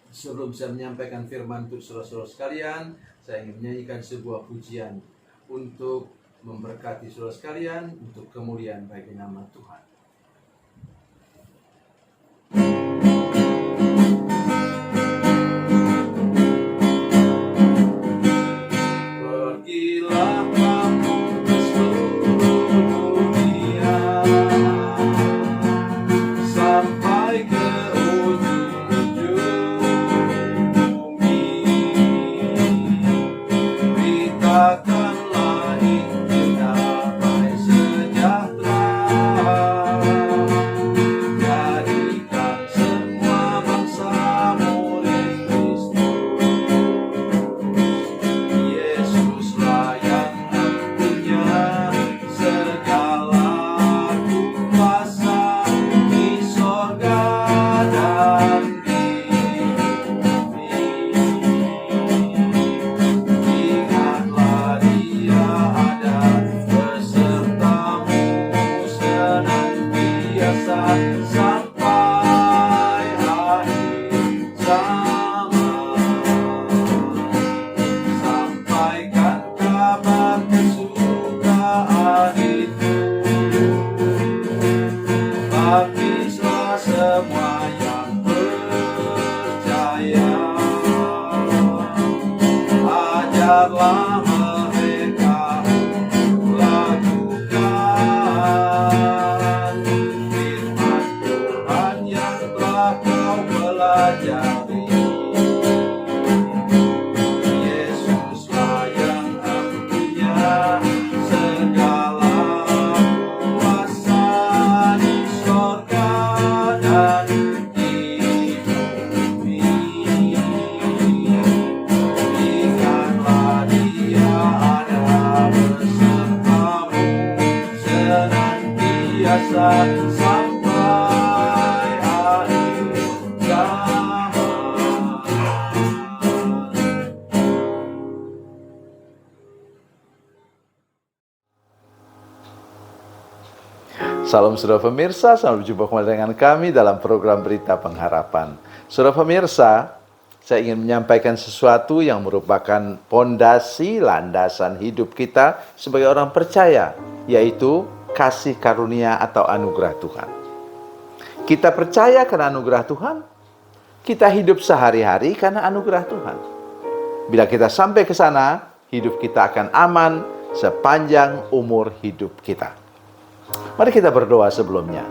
Sebelum saya menyampaikan firman untuk saudara-saudara sekalian, saya ingin menyanyikan sebuah pujian untuk memberkati saudara sekalian, untuk kemuliaan bagi nama Tuhan. Pergilah kamu ke seluruh dunia, sampai ke ujung bumi. Beritakanlah Injil damai sejahtera, jadikan semua bangsa murid Kristus. Yesuslah yang punya segala kuasa di sorga dan di bumi. Ingatlah Dia ada besertamu senantiasa sampai akhir zaman. Sampaikan kabar kesukaan itu, baptislah semua yang percaya. Ajarlah mereka untuk lakukan firman Tuhan yang telah kau pelajari. Yesuslah yang punya segala kuasa di sorga dan di bumi. Ingatlah Dia ada besertamu senantiasa sampai akhir zaman. Salam saudara pemirsa, selamat berjumpa kembali dengan kami dalam program Berita Pengharapan. Saudara pemirsa, saya ingin menyampaikan sesuatu yang merupakan pondasi landasan hidup kita sebagai orang percaya, yaitu kasih karunia atau anugerah Tuhan. Kita percaya karena anugerah Tuhan, kita hidup sehari-hari karena anugerah Tuhan. Bila kita sampai ke sana, hidup kita akan aman sepanjang umur hidup kita. Mari kita berdoa sebelumnya.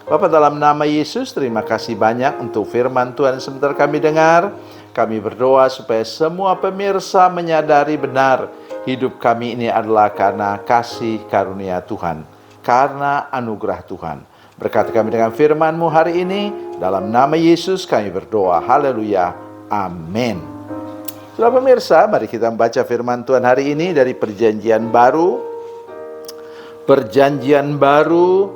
Bapa, dalam nama Yesus, terima kasih banyak untuk firman Tuhan yang sebentar kami dengar. Kami berdoa supaya semua pemirsa menyadari benar hidup kami ini adalah karena kasih karunia Tuhan, karena anugerah Tuhan. Berkati kami dengan firman-Mu hari ini. Dalam nama Yesus kami berdoa. Haleluya. Amin. Saudara pemirsa, mari kita membaca firman Tuhan hari ini dari Perjanjian Baru. Perjanjian Baru,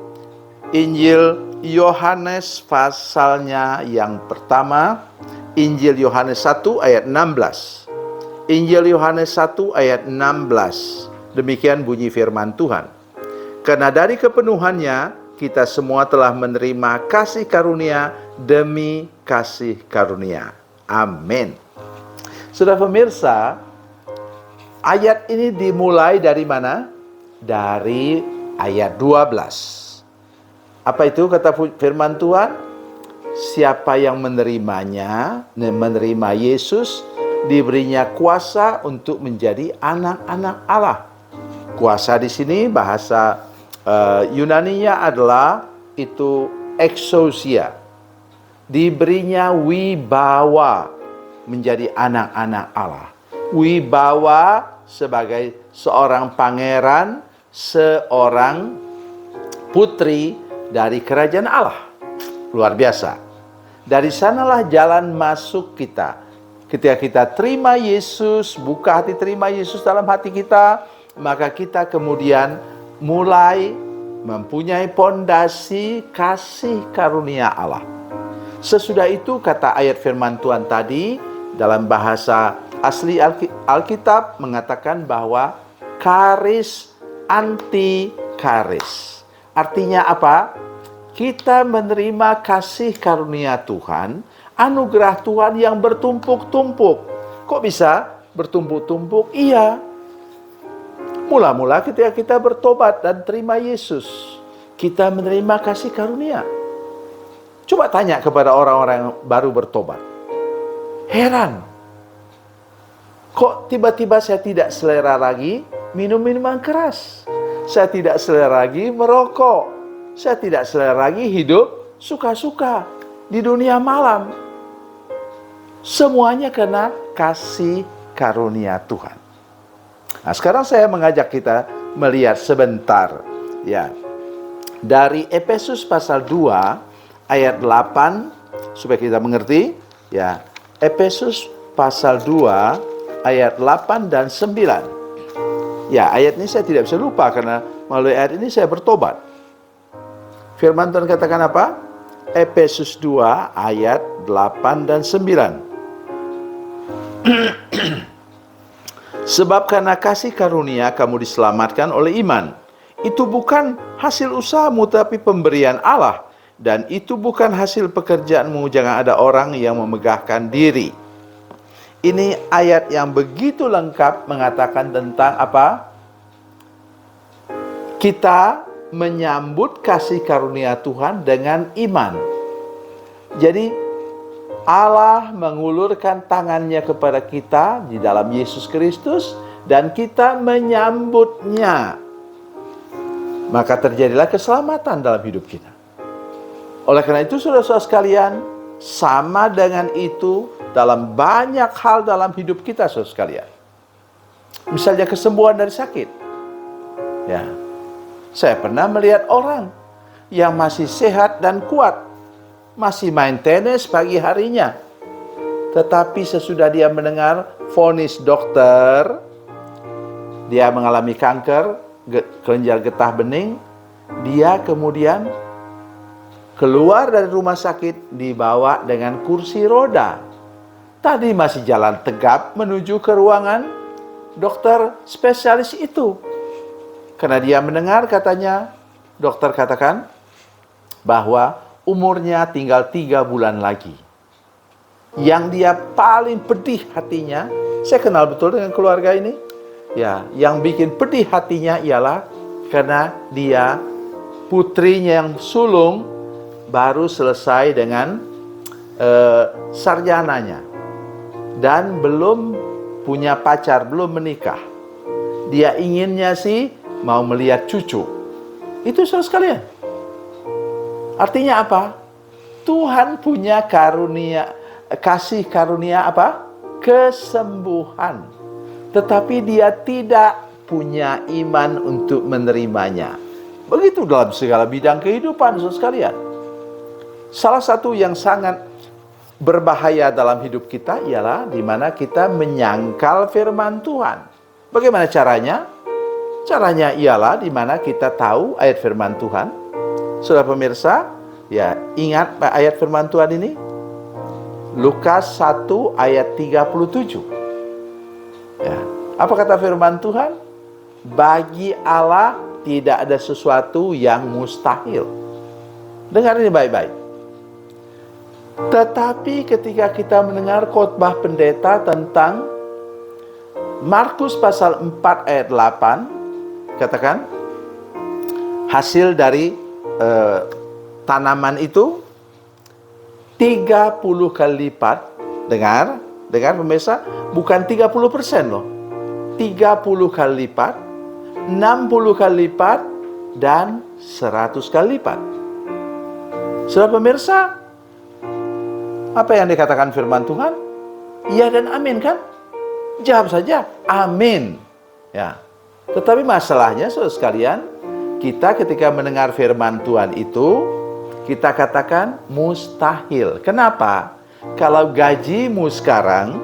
Injil Yohanes pasalnya yang pertama, Injil Yohanes 1 ayat 16. Injil Yohanes 1 ayat 16. Demikian bunyi firman Tuhan. Karena dari kepenuhannya kita semua telah menerima kasih karunia demi kasih karunia. Amin. Saudara pemirsa, ayat ini dimulai dari mana? Dari ayat 12. Apa itu kata firman Tuhan? Siapa yang menerimanya, menerima Yesus, diberinya kuasa untuk menjadi anak-anak Allah. Kuasa di sini bahasa Yunaninya adalah itu exousia. Diberinya wibawa menjadi anak-anak Allah. Wibawa sebagai seorang pangeran, seorang putri dari kerajaan Allah. Luar biasa. Dari sanalah jalan masuk kita. Ketika kita terima Yesus, buka hati terima Yesus dalam hati kita, maka kita kemudian mulai mempunyai pondasi kasih karunia Allah. Sesudah itu kata ayat firman Tuhan tadi dalam bahasa asli Alkitab mengatakan bahwa karis anti karis. Artinya apa? Kita menerima kasih karunia Tuhan anugerah Tuhan yang bertumpuk-tumpuk. Kok bisa bertumpuk-tumpuk? Iya. Mula-mula ketika kita bertobat dan terima Yesus, kita menerima kasih karunia. Coba tanya kepada orang-orang yang baru bertobat. Heran. Kok tiba-tiba saya tidak selera lagi minum minuman keras? Saya tidak selera lagi merokok. Saya tidak selera lagi hidup suka-suka di dunia malam. Semuanya karena kasih karunia Tuhan. Nah, sekarang saya mengajak kita melihat sebentar ya dari Efesus pasal 2 ayat 8 supaya kita mengerti ya. Efesus pasal 2 ayat 8 dan 9. Ya, ayat ini saya tidak bisa lupa karena melalui ayat ini saya bertobat. Firman Tuhan katakan apa? Efesus 2 ayat 8 dan 9. Sebab karena kasih karunia kamu diselamatkan oleh iman. Itu bukan hasil usahamu tapi pemberian Allah. Dan itu bukan hasil pekerjaanmu, jangan ada orang yang memegahkan diri. Ini ayat yang begitu lengkap mengatakan tentang apa? Kita menyambut kasih karunia Tuhan dengan iman. Jadi Allah mengulurkan tangannya kepada kita di dalam Yesus Kristus dan kita menyambutnya. Maka terjadilah keselamatan dalam hidup kita. Oleh karena itu saudara-saudara sekalian, sama dengan itu dalam banyak hal dalam hidup kita saudara sekalian. Misalnya kesembuhan dari sakit. Ya. Saya pernah melihat orang yang masih sehat dan kuat. Masih main tenis pagi harinya. Tetapi sesudah dia mendengar vonis dokter, dia mengalami kanker, kelenjar getah bening, dia kemudian keluar dari rumah sakit, dibawa dengan kursi roda. Tadi masih jalan tegap menuju ke ruangan dokter spesialis itu. Karena dia mendengar katanya, dokter katakan bahwa umurnya tinggal 3 bulan lagi. Yang dia paling pedih hatinya, saya kenal betul dengan keluarga ini. Ya, yang bikin pedih hatinya ialah karena dia putrinya yang sulung baru selesai dengan sarjananya dan belum punya pacar, belum menikah. Dia inginnya sih mau melihat cucu. Itu saudara sekalian. Artinya apa? Tuhan punya karunia, kasih karunia apa? Kesembuhan. Tetapi dia tidak punya iman untuk menerimanya. Begitu dalam segala bidang kehidupan saudara sekalian. Salah satu yang sangat berbahaya dalam hidup kita ialah di mana kita menyangkal firman Tuhan. Bagaimana caranya? Caranya ialah di mana kita tahu ayat firman Tuhan. Saudara pemirsa, ya ingat ayat firman Tuhan ini? Lukas 1 ayat 37. Ya, apa kata firman Tuhan? Bagi Allah tidak ada sesuatu yang mustahil. Dengar ini baik-baik. Tetapi ketika kita mendengar khotbah pendeta tentang Markus pasal 4 ayat 8, katakan hasil dari tanaman itu 30 kali lipat. Dengar pemirsa, bukan 30% loh. 30 kali lipat, 60 kali lipat, dan 100 kali lipat. Saudara pemirsa, apa yang dikatakan firman Tuhan? Iya dan amin kan? Jawab saja, amin. Ya. Tetapi masalahnya saudara sekalian, kita ketika mendengar firman Tuhan itu, kita katakan mustahil. Kenapa? Kalau gajimu sekarang,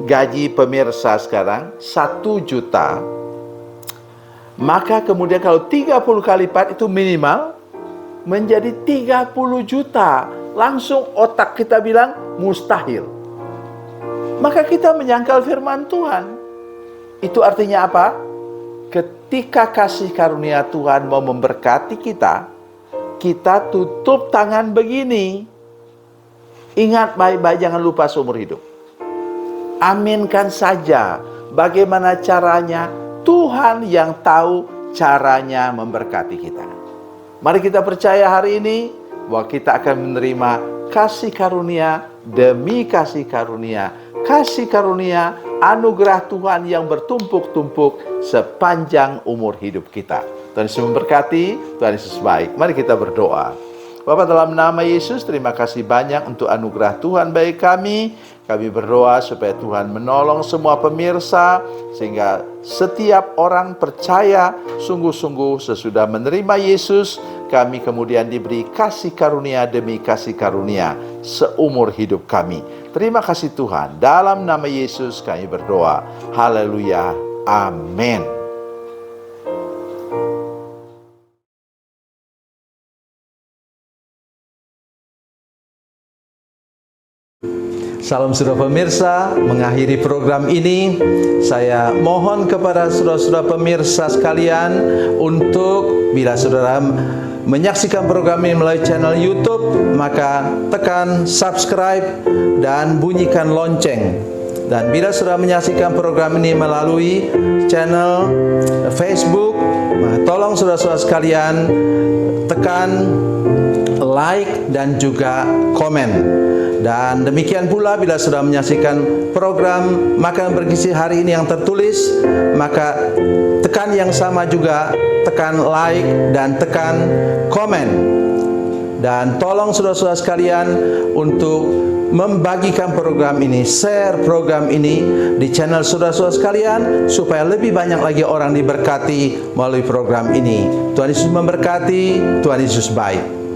gaji pemirsa sekarang 1 juta, maka kemudian kalau 30 kali lipat itu minimal menjadi 30 juta. Langsung otak kita bilang mustahil. Maka kita menyangkal firman Tuhan. Itu artinya apa? Ketika kasih karunia Tuhan mau memberkati kita, kita tutup tangan begini. Ingat baik-baik, jangan lupa seumur hidup. Aminkan saja. Bagaimana caranya? Tuhan yang tahu caranya memberkati kita. Mari kita percaya hari ini bahwa kita akan menerima kasih karunia demi kasih karunia. Kasih karunia anugerah Tuhan yang bertumpuk-tumpuk sepanjang umur hidup kita. Tuhan Yesus memberkati, Tuhan Yesus baik. Mari kita berdoa. Bapa, dalam nama Yesus, terima kasih banyak untuk anugerah Tuhan bagi kami. Kami berdoa supaya Tuhan menolong semua pemirsa, sehingga setiap orang percaya sungguh-sungguh sesudah menerima Yesus, kami kemudian diberi kasih karunia demi kasih karunia seumur hidup kami. Terima kasih Tuhan, dalam nama Yesus kami berdoa. Haleluya, amin. Salam saudara pemirsa, mengakhiri program ini saya mohon kepada saudara-saudara pemirsa sekalian untuk bila saudara menyaksikan program ini melalui channel YouTube, maka tekan subscribe dan bunyikan lonceng. Dan bila saudara menyaksikan program ini melalui channel Facebook, tolong saudara-saudara sekalian tekan like dan juga komen. Dan demikian pula bila sudah menyaksikan program Makanan Bergizi hari ini yang tertulis, maka tekan yang sama juga, tekan like dan tekan komen. Dan tolong saudara-saudara sekalian untuk membagikan program ini, share program ini di channel saudara-saudara sekalian, supaya lebih banyak lagi orang diberkati melalui program ini. Tuhan Yesus memberkati, Tuhan Yesus baik.